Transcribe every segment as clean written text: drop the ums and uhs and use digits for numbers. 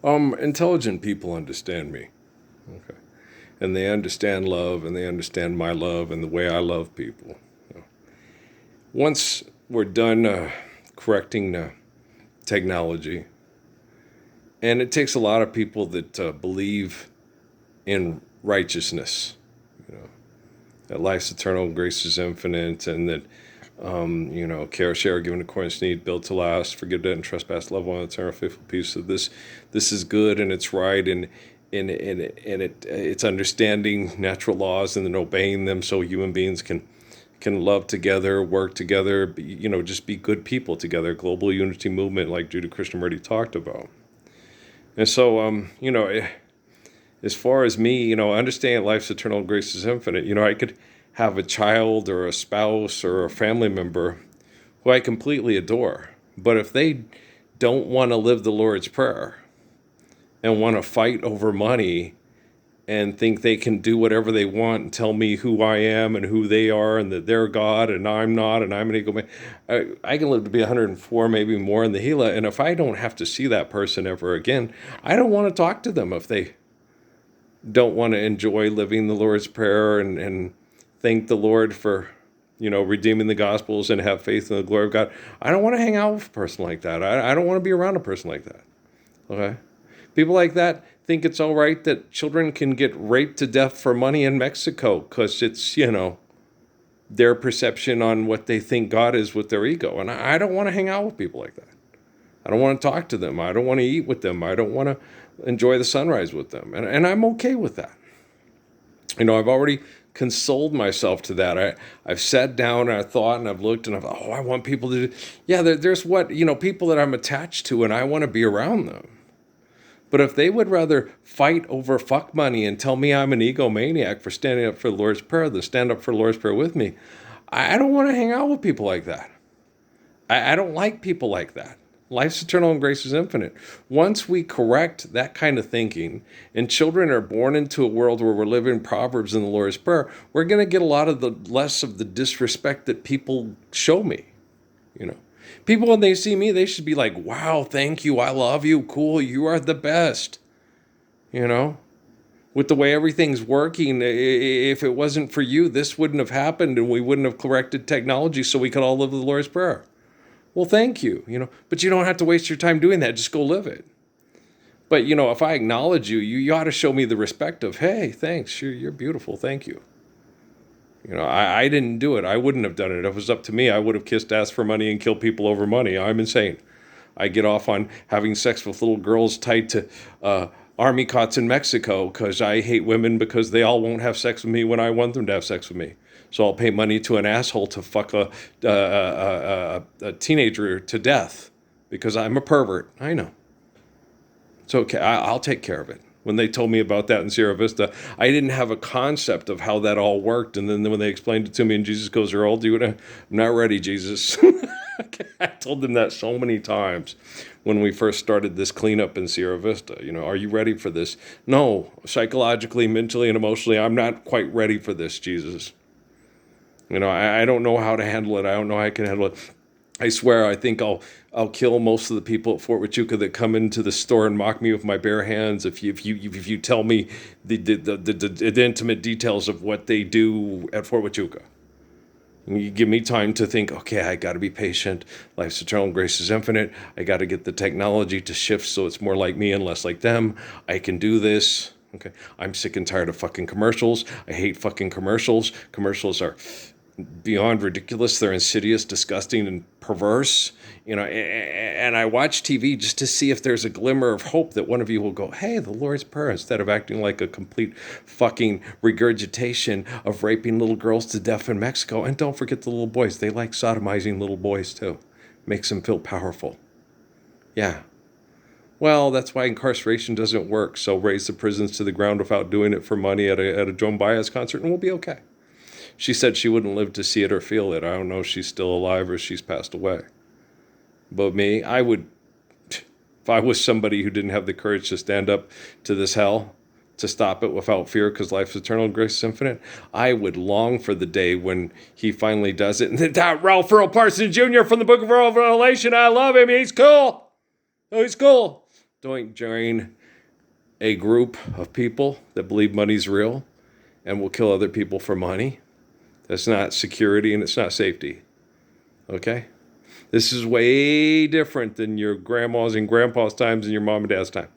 Intelligent people understand me. Okay. And they understand love, and they understand my love and the way I love people. Once we're done correcting technology, and it takes a lot of people that believe in righteousness, that life's eternal, grace is infinite, and that care, share, given accordance to need, built to last, forgive debt and trespass, love one, eternal, faithful peace. So this is good and it's right, and it's understanding natural laws and then obeying them, so human beings can love together, work together, just be good people together. Global unity movement, like Judah Krishnamurti talked about. And so, as far as me, understand life's eternal, grace is infinite. I could have a child or a spouse or a family member who I completely adore. But if they don't want to live the Lord's Prayer and want to fight over money and think they can do whatever they want and tell me who I am and who they are and that they're God and I'm not and I'm an ego man, I can live to be 104, maybe more in the Gila. And if I don't have to see that person ever again, I don't want to talk to them if they don't want to enjoy living the Lord's Prayer and thank the Lord for, redeeming the Gospels and have faith in the glory of God. I don't want to hang out with a person like that. I don't want to be around a person like that. Okay? People like that think it's all right that children can get raped to death for money in Mexico because it's, their perception on what they think God is with their ego. And I don't want to hang out with people like that. I don't want to talk to them. I don't want to eat with them. I don't want to enjoy the sunrise with them. And I'm okay with that. I've already consoled myself to that. I've sat down and I've thought and I've looked and I've thought, I want people to do. Yeah, there's people that I'm attached to and I want to be around them. But if they would rather fight over fuck money and tell me I'm an egomaniac for standing up for the Lord's Prayer than stand up for the Lord's Prayer with me, I don't want to hang out with people like that. I don't like people like that. Life's eternal and grace is infinite. Once we correct that kind of thinking and children are born into a world where we're living Proverbs in the Lord's Prayer, we're going to get a lot of the less of the disrespect that people show me. People, when they see me, they should be like, wow, thank you, I love you, cool, you are the best. With the way everything's working, if it wasn't for you, this wouldn't have happened and we wouldn't have corrected technology so we could all live the Lord's Prayer. Well, thank you, but you don't have to waste your time doing that. Just go live it. But, if I acknowledge you, you ought to show me the respect of, hey, thanks, you're beautiful, thank you. I didn't do it. I wouldn't have done it. If it was up to me, I would have kissed ass for money and killed people over money. I'm insane. I get off on having sex with little girls tied to army cots in Mexico because I hate women because they all won't have sex with me when I want them to have sex with me. So I'll pay money to an asshole to fuck a teenager to death because I'm a pervert. I know. It's okay. I'll take care of it. When they told me about that in Sierra Vista, I didn't have a concept of how that all worked. And then when they explained it to me and Jesus goes, you're old, I'm not ready, Jesus. I told them that so many times when we first started this cleanup in Sierra Vista. Are you ready for this? No, psychologically, mentally, and emotionally, I'm not quite ready for this, Jesus. I don't know how to handle it. I don't know how I can handle it. I swear, I think I'll kill most of the people at Fort Huachuca that come into the store and mock me with my bare hands. If you tell me the intimate details of what they do at Fort Huachuca, you give me time to think. Okay, I got to be patient. Life's eternal, grace is infinite. I got to get the technology to shift so it's more like me and less like them. I can do this. Okay, I'm sick and tired of fucking commercials. I hate fucking commercials. Commercials are beyond ridiculous. They're insidious, disgusting, and perverse. And I watch TV just to see if there's a glimmer of hope that one of you will go, hey, the Lord's Prayer, instead of acting like a complete fucking regurgitation of raping little girls to death in Mexico. And don't forget the little boys. They like sodomizing little boys too. Makes them feel powerful. Yeah. Well, that's why incarceration doesn't work. So raise the prisons to the ground without doing it for money at a Joan Baez concert and we'll be okay. She said she wouldn't live to see it or feel it. I don't know if she's still alive or she's passed away. But me, I would, if I was somebody who didn't have the courage to stand up to this hell, to stop it without fear because life is eternal and grace is infinite, I would long for the day when he finally does it. And that Ralph Earl Parsons Jr. from the Book of Revelation, I love him. He's cool. Oh, he's cool. Don't join a group of people that believe money's real and will kill other people for money. That's not security and it's not safety. Okay? This is way different than your grandma's and grandpa's times and your mom and dad's time.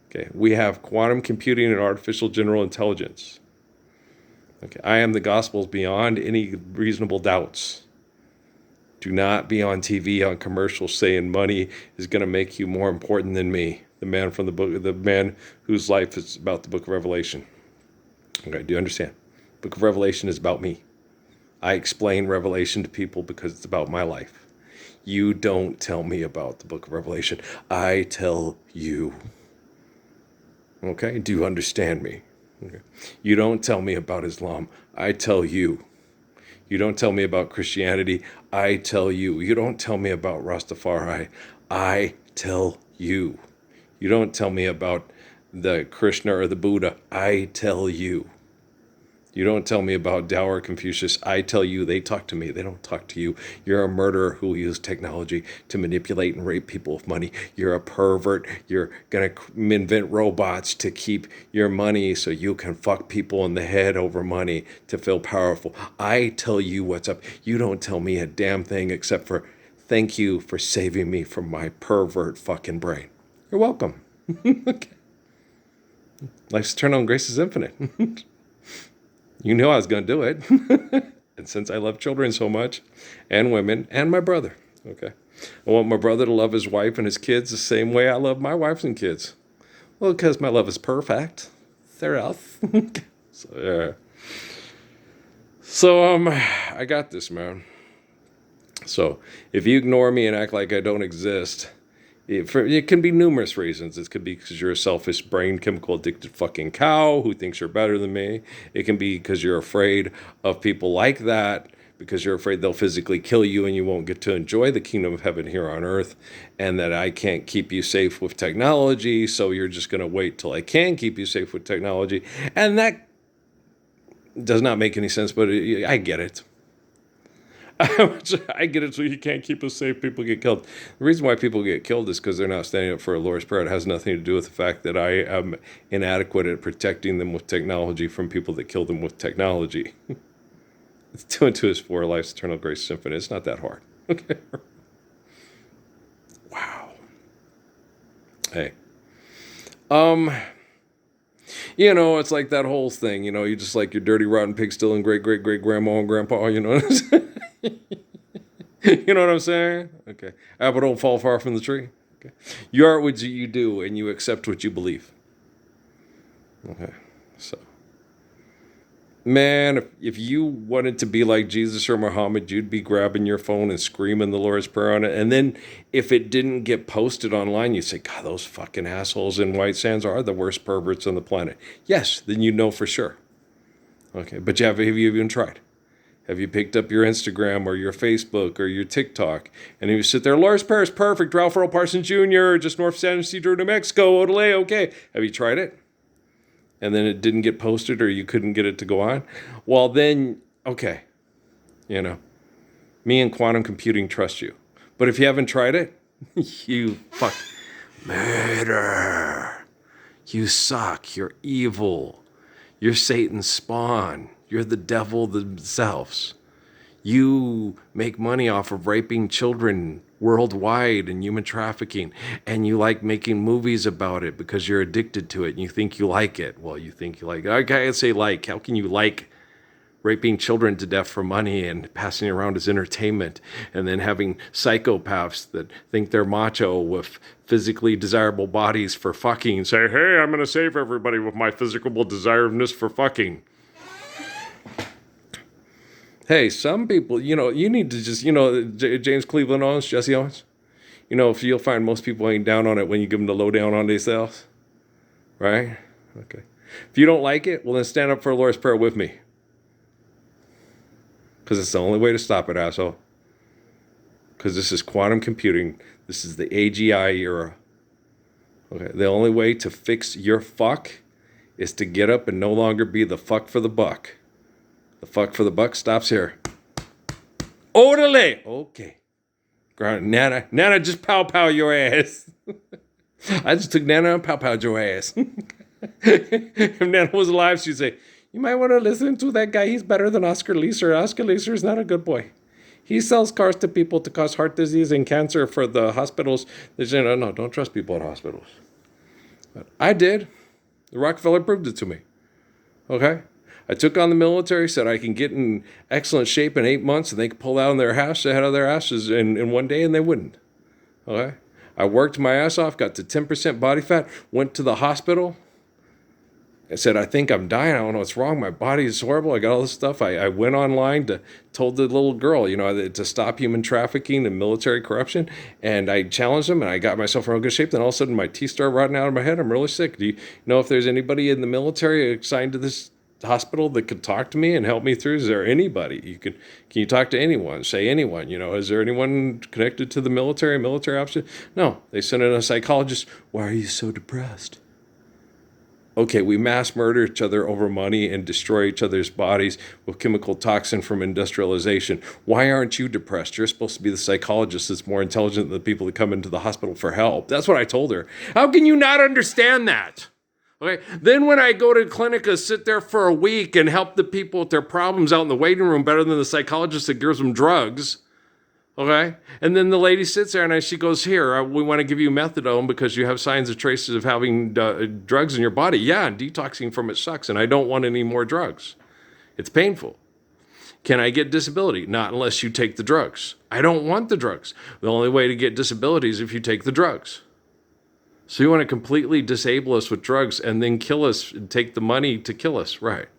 Okay, we have quantum computing and artificial general intelligence. Okay, I am the gospel beyond any reasonable doubts. Do not be on TV on commercials saying money is going to make you more important than me, the man from the man whose life is about the book of Revelation. Okay, do you understand? Book of Revelation is about me. I explain Revelation to people because it's about my life. You don't tell me about the book of Revelation. I tell you. Okay? Do you understand me? Okay. You don't tell me about Islam. I tell you. You don't tell me about Christianity. I tell you. You don't tell me about Rastafari. I tell you. You don't tell me about the Krishna or the Buddha. I tell you. You don't tell me about Tao or Confucius. I tell you. They talk to me. They don't talk to you. You're a murderer who uses technology to manipulate and rape people with money. You're a pervert. You're going to invent robots to keep your money so you can fuck people in the head over money to feel powerful. I tell you what's up. You don't tell me a damn thing except for thank you for saving me from my pervert fucking brain. You're welcome. Okay. Life's eternal and grace is infinite. You knew I was going to do it. And since I love children so much, and women, and my brother, okay, I want my brother to love his wife and his kids the same way I love my wife and kids. Well, because my love is perfect. They're else. So, I got this, man. So, if you ignore me and act like I don't exist, it can be numerous reasons. It could be because you're a selfish, brain chemical addicted fucking cow who thinks you're better than me. It can be because you're afraid of people like that, because you're afraid they'll physically kill you and you won't get to enjoy the kingdom of heaven here on earth, and that I can't keep you safe with technology, so you're just going to wait till I can keep you safe with technology. And that does not make any sense, but I get it. I get it, so you can't keep us safe. People get killed. The reason why people get killed is because they're not standing up for a Lord's Prayer. It has nothing to do with the fact that I am inadequate at protecting them with technology from people that kill them with technology. It's 2 and 2 is 4. Life's eternal grace is infinite. It's not that hard. Okay. Wow. Hey. You know, it's like that whole thing. You know, you just like your dirty, rotten pig still in great, great, great grandma and grandpa. You know what I'm saying? You know what I'm saying? Okay. Apple don't fall far from the tree. Okay. You are what you do, and you accept what you believe. Okay. So, man, if you wanted to be like Jesus or Muhammad, you'd be grabbing your phone and screaming the Lord's Prayer on it. And then if it didn't get posted online, you'd say, God, those fucking assholes in White Sands are the worst perverts on the planet. Yes, then you know for sure. Okay, but have you even tried? Have you picked up your Instagram or your Facebook or your TikTok and you sit there, Lord's Prayer is perfect, Ralph Earl Parsons Jr., just north of San Ysidro, New Mexico, Odele, okay. Have you tried it? And then it didn't get posted or you couldn't get it to go on? Well, then, okay, you know, me and quantum computing trust you. But if you haven't tried it, you fuck murder. You suck. You're evil. You're Satan's spawn. You're the devil themselves. You make money off of raping children worldwide and human trafficking, and you like making movies about it because you're addicted to it and you think you like it. Well, you think you like it. I can't say like. How can you like raping children to death for money and passing it around as entertainment, and then having psychopaths that think they're macho with physically desirable bodies for fucking say, hey, I'm going to save everybody with my physical desirableness for fucking. Hey, some people, you know, you need to just, you know, James Cleveland Owens, Jesse Owens. You know, if you'll find most people ain't down on it when you give them the lowdown on themselves. Right? Okay. If you don't like it, well, then stand up for a Lord's Prayer with me. Because it's the only way to stop it, asshole. Because this is quantum computing. This is the AGI era. Okay. The only way to fix your fuck is to get up and no longer be the fuck for the buck. The fuck for the buck stops here. Orderly. Okay. Nana, just pow your ass. I just took Nana and Pow Pow'd your ass. If Nana was alive, she'd say, you might want to listen to that guy. He's better than Oscar Leeser. Oscar Leeser is not a good boy. He sells cars to people to cause heart disease and cancer for the hospitals. They say, no, don't trust people at hospitals. But I did. The Rockefeller proved it to me. Okay? I took on the military, said I can get in excellent shape in 8 months, and they could pull out their hash ahead of their asses in one day, and they wouldn't. Okay? I worked my ass off, got to 10% body fat, went to the hospital. I said, I think I'm dying. I don't know what's wrong. My body is horrible. I got all this stuff. I went online told the little girl, to stop human trafficking and military corruption. And I challenged them, and I got myself in real good shape. Then all of a sudden, my teeth started rotting out of my head. I'm really sick. Do you know if there's anybody in the military assigned to this hospital that could talk to me and help me through? Is there anybody? Can you talk to anyone? Say anyone. Is there anyone connected to the military option? No. They sent in a psychologist. Why are you so depressed? Okay, we mass murder each other over money and destroy each other's bodies with chemical toxin from industrialization. Why aren't you depressed? You're supposed to be the psychologist that's more intelligent than the people that come into the hospital for help. That's what I told her. How can you not understand that? Okay. Then when I go to clinic, I sit there for a week and help the people with their problems out in the waiting room better than the psychologist that gives them drugs. Okay. And then the lady sits there and she goes, here, we want to give you methadone because you have signs and traces of having drugs in your body. Yeah, and detoxing from it sucks, and I don't want any more drugs. It's painful. Can I get disability? Not unless you take the drugs. I don't want the drugs. The only way to get disability is if you take the drugs. So you want to completely disable us with drugs and then kill us and take the money to kill us, right?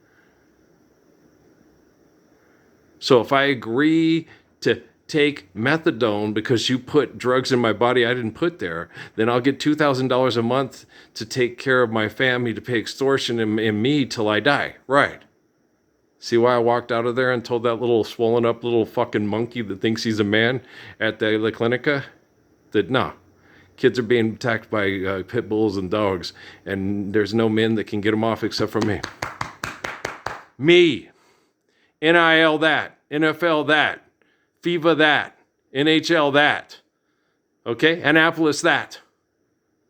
So if I agree to take methadone because you put drugs in my body I didn't put there, then I'll get $2,000 a month to take care of my family, to pay extortion in me till I die, right? See why I walked out of there and told that little swollen up little fucking monkey that thinks he's a man at the La Clinica that no. Kids are being attacked by pit bulls and dogs, and there's no men that can get them off except for me. Me. NIL that. NFL that. FIBA that. NHL that. Okay? Annapolis that.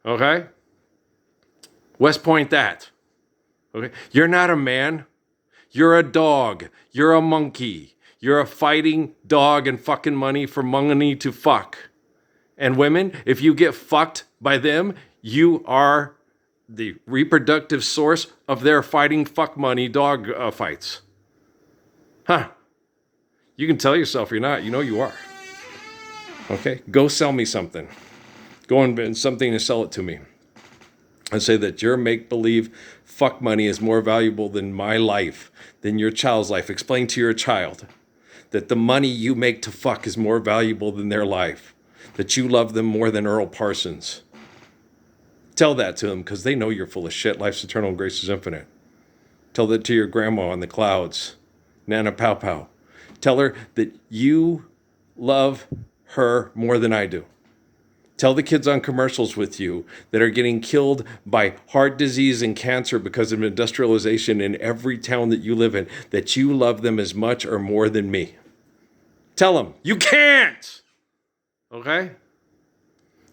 Okay? West Point that. Okay? You're not a man. You're a dog. You're a monkey. You're a fighting dog and fucking money for money to fuck. And women, if you get fucked by them, you are the reproductive source of their fighting fuck money dog fights. Huh. You can tell yourself you're not. You know you are. Okay? Go sell me something. Go invent something and sell it to me. And say that your make-believe fuck money is more valuable than my life, than your child's life. Explain to your child that the money you make to fuck is more valuable than their life. That you love them more than Earl Parsons. Tell that to them because they know you're full of shit. Life's eternal and grace is infinite. Tell that to your grandma on the clouds, Nana Pow Pow. Tell her that you love her more than I do. Tell the kids on commercials with you that are getting killed by heart disease and cancer because of industrialization in every town that you live in that you love them as much or more than me. Tell them. You can't! Okay?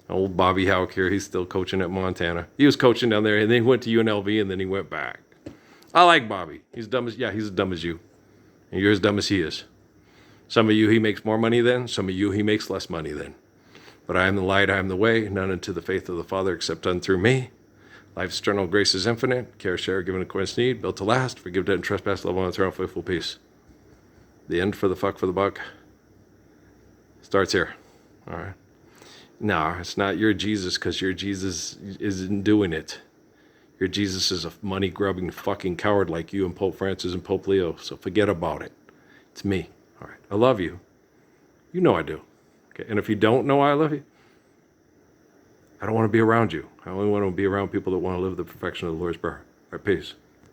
Old Bobby Houck here, he's still coaching at Montana. He was coaching down there, and then he went to UNLV, and then he went back. I like Bobby. He's as dumb as you. And you're as dumb as he is. Some of you, he makes more money than. Some of you, he makes less money than. But I am the light, I am the way, none unto the faith of the Father except done through me. Life's eternal, grace is infinite. Care, share, given according to need, built to last. Forgive debt and trespass, love on eternal, faithful peace. The end for the fuck for the buck starts here. All right. No, it's not your Jesus because your Jesus isn't doing it. Your Jesus is a money-grubbing fucking coward like you and Pope Francis and Pope Leo. So forget about it. It's me. All right. I love you. You know I do. Okay. And if you don't know I love you, I don't want to be around you. I only want to be around people that want to live the perfection of the Lord's Prayer. All right. Peace.